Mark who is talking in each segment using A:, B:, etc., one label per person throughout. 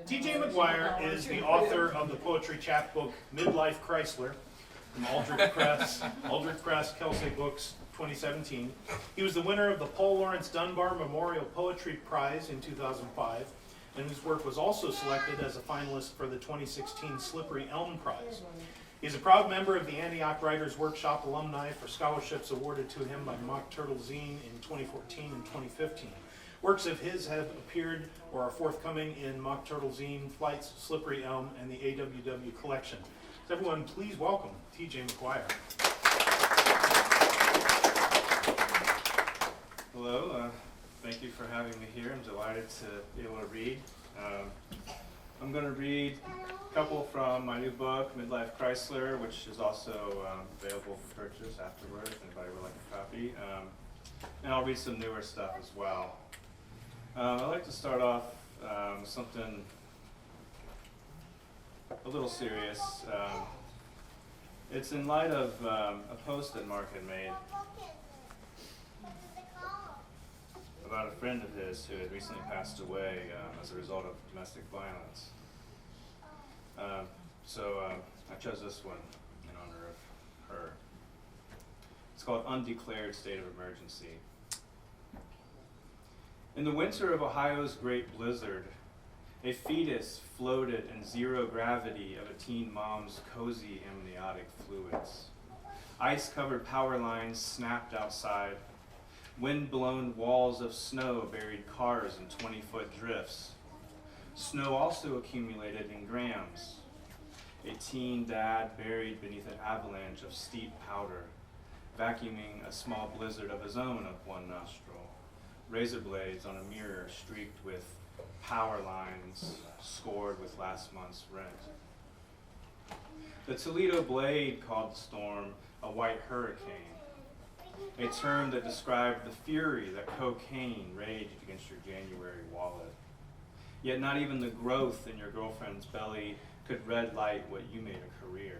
A: TJ McGuire is the author of the poetry chapbook Midlife Chrysler from Aldrich Press, Kelsey Books, 2017. He was the winner of the Paul Laurence Dunbar Memorial Poetry Prize in 2005, and his work was also selected as a finalist for the 2016 Slippery Elm Prize. He is a proud member of the Antioch Writers Workshop alumni for scholarships awarded to him by Mock Turtle Zine in 2014 and 2015. Works of his have appeared or are forthcoming in Mock Turtle Zine, Flights, Slippery Elm, and the AWW collection. So everyone, please welcome TJ McGuire.
B: Hello, thank you for having me here. I'm delighted to be able to read. I'm going to read a couple from my new book, Midlife Chrysler, which is also available for purchase afterwards, if anybody would like a copy. And I'll read some newer stuff as well. I'd like to start off with something a little serious. It's in light of a post that Mark had made about a friend of his who had recently passed away as a result of domestic violence. So I chose this one in honor of her. It's called Undeclared State of Emergency. In the winter of Ohio's great blizzard, a fetus floated in zero gravity of a teen mom's cozy amniotic fluids. Ice-covered power lines snapped outside. Wind-blown walls of snow buried cars in 20-foot drifts. Snow also accumulated in grams. A teen dad buried beneath an avalanche of steep powder, vacuuming a small blizzard of his own up one nostril. Razor blades on a mirror streaked with power lines scored with last month's rent. The Toledo Blade called the storm a white hurricane, a term that described the fury that cocaine raged against your January wallet. Yet not even the growth in your girlfriend's belly could red light what you made a career.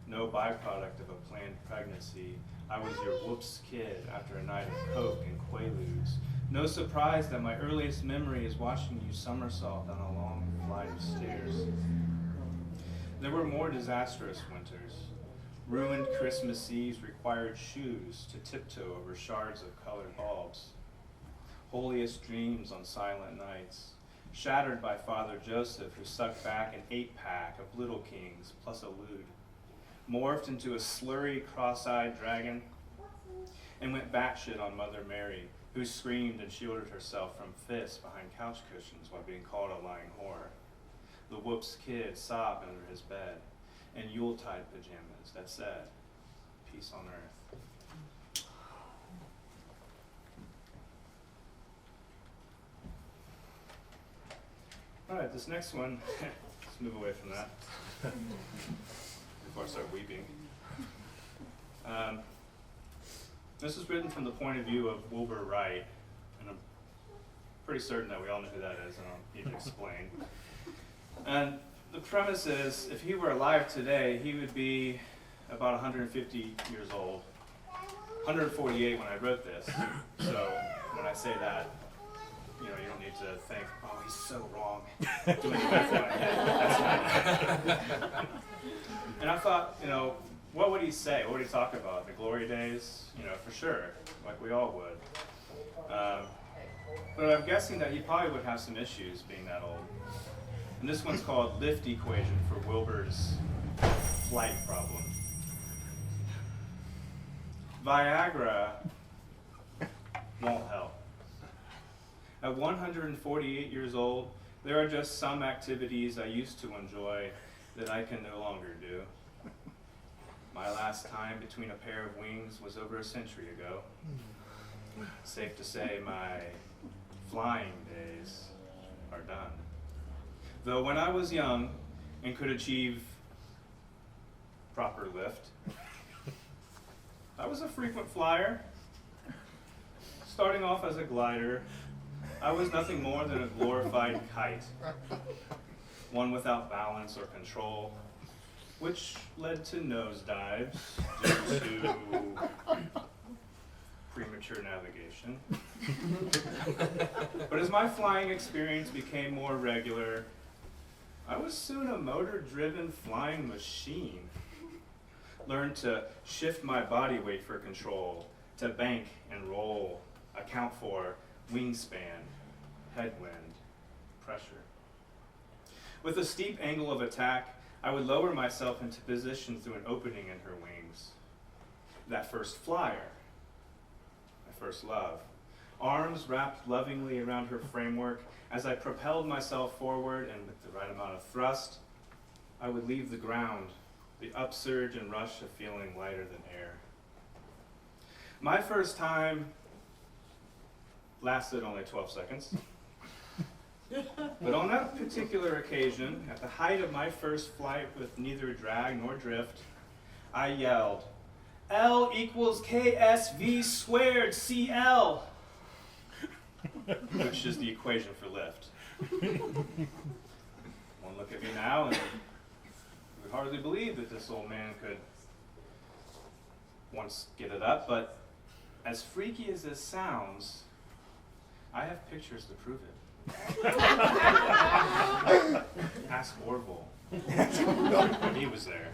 B: No byproduct of a planned pregnancy. I was your whoops kid after a night of coke and quaaludes. No surprise that my earliest memory is watching you somersault down a long flight of stairs. There were more disastrous winters. Ruined Christmas Eves required shoes to tiptoe over shards of colored bulbs. Holiest dreams on silent nights, shattered by Father Joseph, who sucked back an 8-pack of Little Kings plus a lewd, morphed into a slurry, cross-eyed dragon, and went batshit on Mother Mary, who screamed and shielded herself from fists behind couch cushions while being called a lying whore. The whoops kid sobbed under his bed, and Yuletide pajamas that said, "Peace on earth." All right, this next one, let's move away from that before I start weeping. This is written from the point of view of Wilbur Wright, and I'm pretty certain that we all know who that is, and I don't need to explain. And the premise is, if he were alive today, he would be about 150 years old. 148 when I wrote this, so when I say that, you don't need to think, oh, he's so wrong. Doing that in my head. That's not. And I thought, what would he say? What would he talk about? The glory days? For sure, like we all would. But I'm guessing that he probably would have some issues being that old. And this one's called Lift Equation for Wilbur's flight problem. Viagra won't help. At 148 years old, there are just some activities I used to enjoy that I can no longer do. My last time between a pair of wings was over a century ago. Safe to say my flying days are done. Though when I was young and could achieve proper lift, I was a frequent flyer. Starting off as a glider, I was nothing more than a glorified kite, one without balance or control, which led to nosedives due to premature navigation. But as my flying experience became more regular, I was soon a motor-driven flying machine. Learned to shift my body weight for control, to bank and roll, account for wingspan, headwind, pressure. With a steep angle of attack, I would lower myself into position through an opening in her wings. That first flyer, my first love. Arms wrapped lovingly around her framework, as I propelled myself forward and with the right amount of thrust, I would leave the ground, the upsurge and rush of feeling lighter than air. My first time lasted only 12 seconds. But on that particular occasion, at the height of my first flight with neither drag nor drift, I yelled, L equals KSV squared CL, which is the equation for lift. One look at me now and you would hardly believe that this old man could once get it up, but as freaky as this sounds, I have pictures to prove it. Ask Orville. He was there.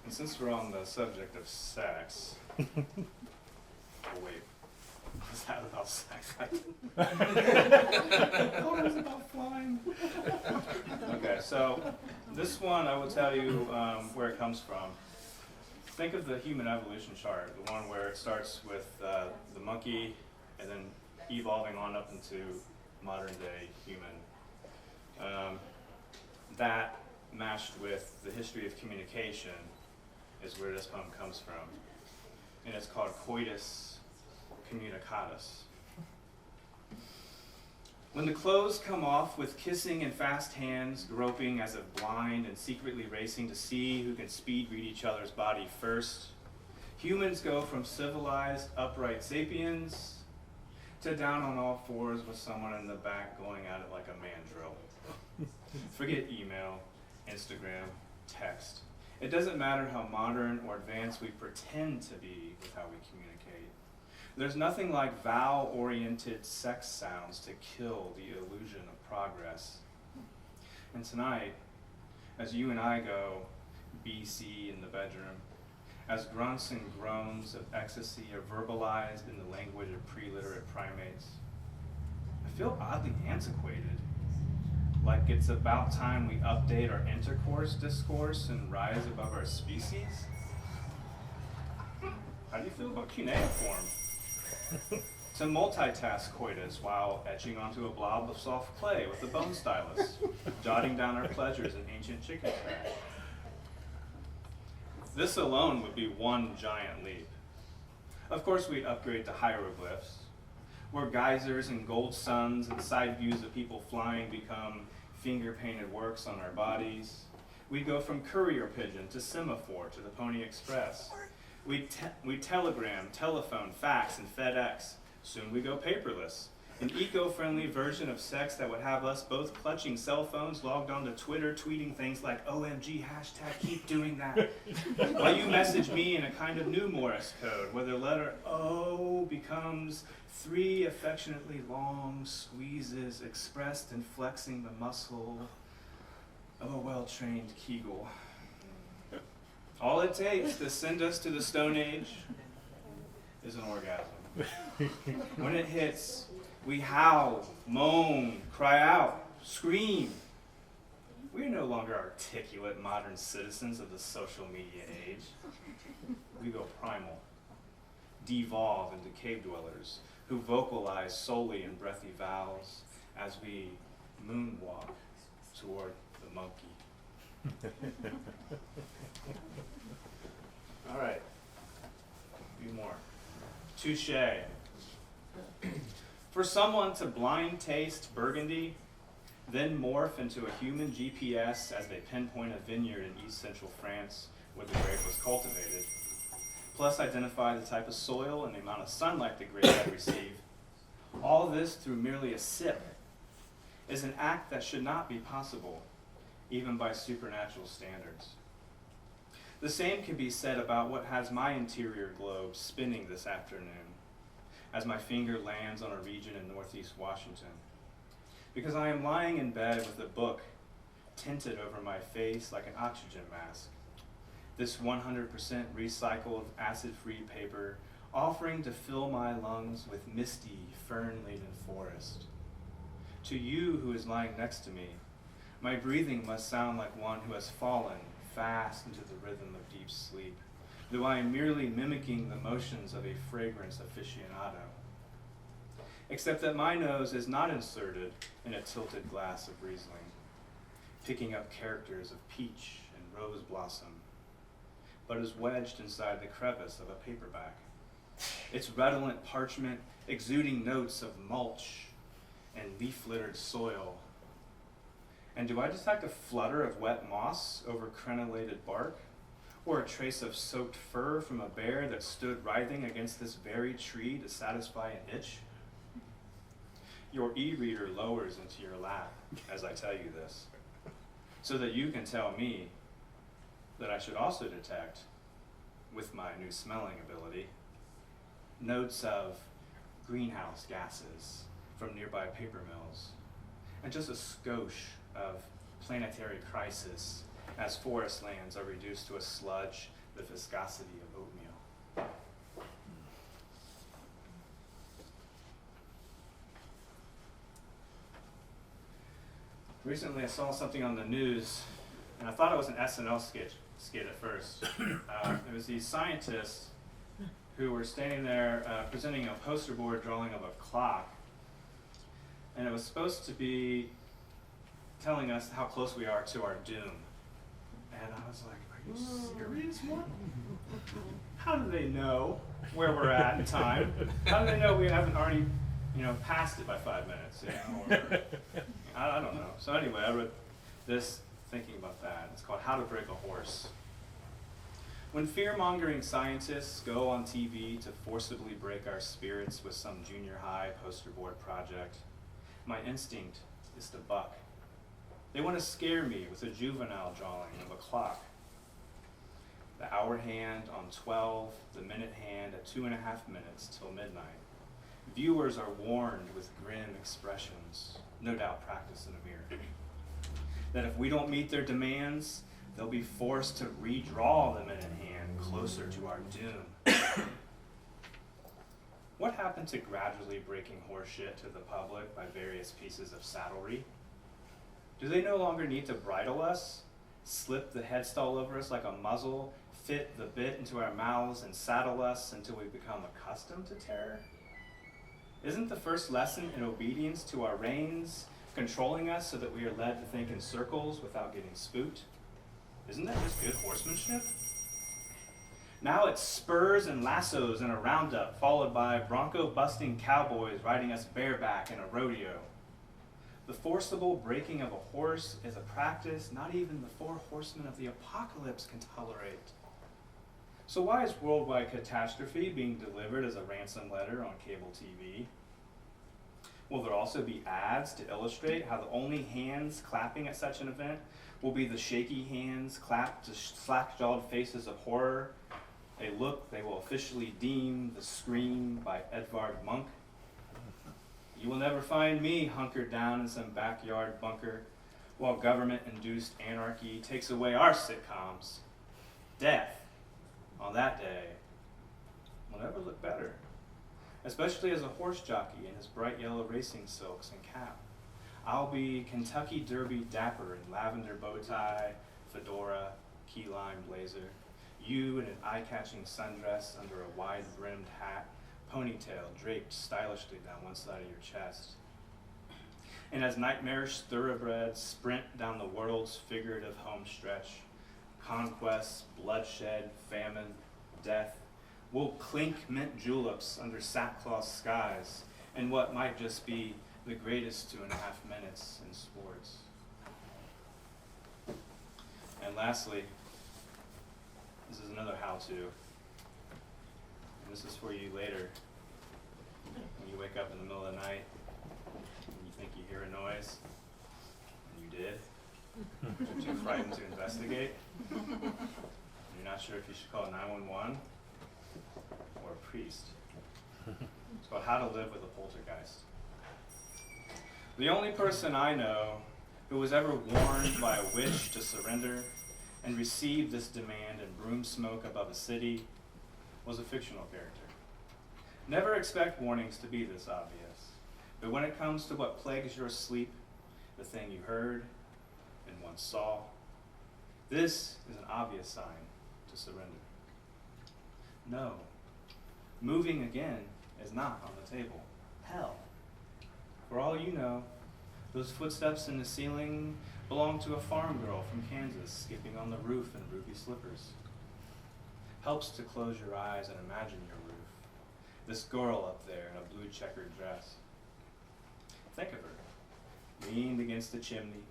B: And since we're on the subject of sex, oh wait, was that about sex? I thought it was about flying. Okay, so this one I will tell you where it comes from. Think of the human evolution chart, the one where it starts with the monkey and then evolving on up into modern day human. That matched with the history of communication is where this poem comes from. And it's called Coitus Communicatus. When the clothes come off with kissing and fast hands, groping as if blind and secretly racing to see who can speed read each other's body first, humans go from civilized, upright sapiens to down on all fours with someone in the back going at it like a mandrill. Forget email, Instagram, text. It doesn't matter how modern or advanced we pretend to be with how we communicate. There's nothing like vowel-oriented sex sounds to kill the illusion of progress. And tonight, as you and I go BC in the bedroom, as grunts and groans of ecstasy are verbalized in the language of pre-literate primates, I feel oddly antiquated. Like it's about time we update our intercourse discourse and rise above our species. How do you feel about cuneiform? To multitask coitus while etching onto a blob of soft clay with a bone stylus, jotting down our pleasures in ancient chicken trash. This alone would be one giant leap. Of course, we'd upgrade to hieroglyphs, where geysers and gold suns and side views of people flying become finger-painted works on our bodies. We'd go from courier pigeon to semaphore to the Pony Express. We'd telegram, telephone, fax, and FedEx. Soon we go paperless. An eco-friendly version of sex that would have us both clutching cell phones, logged onto Twitter, tweeting things like OMG, hashtag keep doing that. While you message me in a kind of new Morse code, where the letter O becomes 3 affectionately long squeezes expressed in flexing the muscle of a well-trained Kegel. All it takes to send us to the Stone Age is an orgasm. When it hits, we howl, moan, cry out, scream. We are no longer articulate modern citizens of the social media age. We go primal, devolve into cave dwellers who vocalize solely in breathy vowels as we moonwalk toward the monkey. All right, a few more. Touché. For someone to blind taste Burgundy, then morph into a human GPS as they pinpoint a vineyard in East Central France where the grape was cultivated, plus identify the type of soil and the amount of sunlight the grape had received, all this through merely a sip, is an act that should not be possible, even by supernatural standards. The same can be said about what has my interior globe spinning this afternoon as my finger lands on a region in northeast Washington. Because I am lying in bed with a book tinted over my face like an oxygen mask. This 100% recycled, acid-free paper offering to fill my lungs with misty, fern-laden forest. To you who is lying next to me, my breathing must sound like one who has fallen fast into the rhythm of deep sleep, though I am merely mimicking the motions of a fragrance aficionado. Except that my nose is not inserted in a tilted glass of Riesling, picking up characters of peach and rose blossom, but is wedged inside the crevice of a paperback, its redolent parchment exuding notes of mulch and leaf-littered soil. And do I detect a flutter of wet moss over crenellated bark, or a trace of soaked fur from a bear that stood writhing against this very tree to satisfy an itch? Your e-reader lowers into your lap as I tell you this, so that you can tell me that I should also detect, with my new smelling ability, notes of greenhouse gases from nearby paper mills, and just a skosh of planetary crisis as forest lands are reduced to a sludge the viscosity of oatmeal. Recently I saw something on the news, and I thought it was an SNL skit at first. It was these scientists who were standing there presenting a poster board drawing of a clock, and it was supposed to be telling us how close we are to our doom. And I was like, are you serious? What? How do they know where we're at in time? How do they know we haven't already, passed it by 5 minutes? Or, I don't know. So anyway, I wrote this thinking about that. It's called How to Break a Horse. When fear-mongering scientists go on TV to forcibly break our spirits with some junior high poster board project, my instinct is to buck. They want to scare me with a juvenile drawing of a clock. The hour hand on 12, the minute hand at 2.5 minutes till midnight. Viewers are warned with grim expressions, no doubt practiced in a mirror, that if we don't meet their demands, they'll be forced to redraw the minute hand closer to our doom. What happened to gradually breaking horseshit to the public by various pieces of saddlery? Do they no longer need to bridle us, slip the headstall over us like a muzzle, fit the bit into our mouths, and saddle us until we become accustomed to terror? Isn't the first lesson in obedience to our reins controlling us so that we are led to think in circles without getting spooked? Isn't that just good horsemanship? Now it's spurs and lassos and a roundup, followed by bronco-busting cowboys riding us bareback in a rodeo. The forcible breaking of a horse is a practice not even the 4 horsemen of the apocalypse can tolerate. So why is worldwide catastrophe being delivered as a ransom letter on cable TV? Will there also be ads to illustrate how the only hands clapping at such an event will be the shaky hands clapped to slack-jawed faces of horror, a look they will officially deem the Scream by Edvard Munch? You will never find me hunkered down in some backyard bunker while government-induced anarchy takes away our sitcoms. Death, on that day, will never look better, especially as a horse jockey in his bright yellow racing silks and cap. I'll be Kentucky Derby dapper in lavender bow tie, fedora, key lime blazer. You in an eye-catching sundress under a wide-brimmed hat, ponytail draped stylishly down one side of your chest. And as nightmarish thoroughbreds sprint down the world's figurative home stretch, conquest, bloodshed, famine, death, we'll clink mint juleps under sackcloth skies in what might just be the greatest 2.5 minutes in sports. And lastly, this is another how-to. And this is for you later. When you wake up in the middle of the night and you think you hear a noise, and you did, but you're too frightened to investigate. And you're not sure if you should call 911 or a priest. It's called How to Live with a Poltergeist. The only person I know who was ever warned by a witch to surrender and received this demand in broom smoke above a city was a fictional character. Never expect warnings to be this obvious, but when it comes to what plagues your sleep, the thing you heard and once saw, this is an obvious sign to surrender. No, moving again is not on the table. Hell, for all you know, those footsteps in the ceiling belong to a farm girl from Kansas skipping on the roof in ruby slippers. Helps to close your eyes and imagine your roof. This girl up there in a blue checkered dress. Think of her, leaned against the chimney,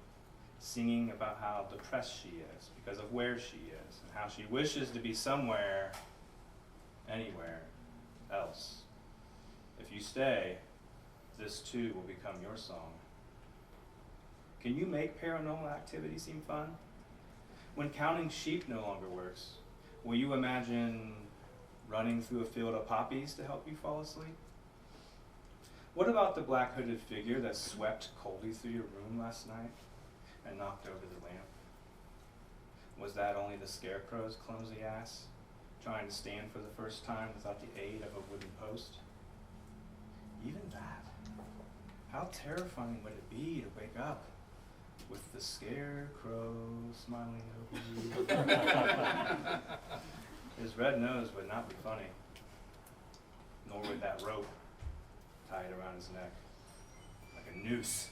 B: singing about how depressed she is because of where she is and how she wishes to be somewhere, anywhere else. If you stay, this too will become your song. Can you make paranormal activity seem fun? When counting sheep no longer works, will you imagine running through a field of poppies to help you fall asleep? What about the black hooded figure that swept coldly through your room last night and knocked over the lamp? Was that only the scarecrow's clumsy ass, trying to stand for the first time without the aid of a wooden post? Even that. How terrifying would it be to wake up with the scarecrow smiling over you? His red nose would not be funny, nor would that rope tied around his neck like a noose.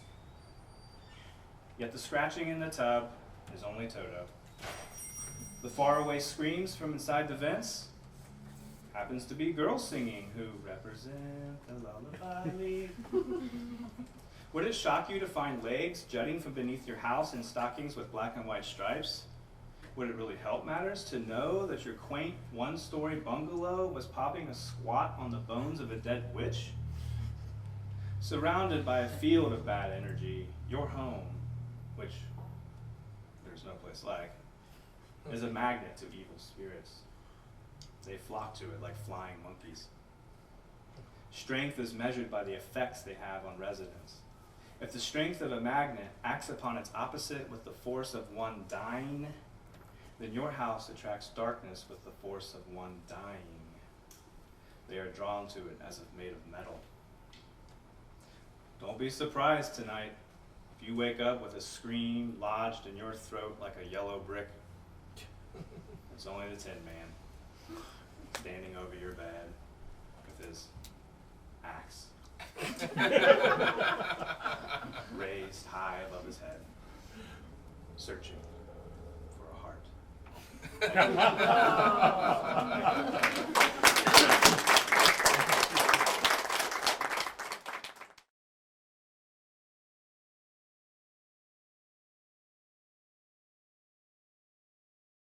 B: Yet the scratching in the tub is only Toto. The faraway screams from inside the vents happens to be girls singing who represent the lullaby leaf. Would it shock you to find legs jutting from beneath your house in stockings with black and white stripes? Would it really help matters to know that your quaint one-story bungalow was popping a squat on the bones of a dead witch? Surrounded by a field of bad energy, your home, which there's no place like, is a magnet to evil spirits. They flock to it like flying monkeys. Strength is measured by the effects they have on residents. If the strength of a magnet acts upon its opposite with the force of one dying, then your house attracts darkness with the force of one dying. They are drawn to it as if made of metal. Don't be surprised tonight if you wake up with a scream lodged in your throat like a yellow brick. It's only the Tin Man standing over your bed with his axe raised high above his head, searching for a heart.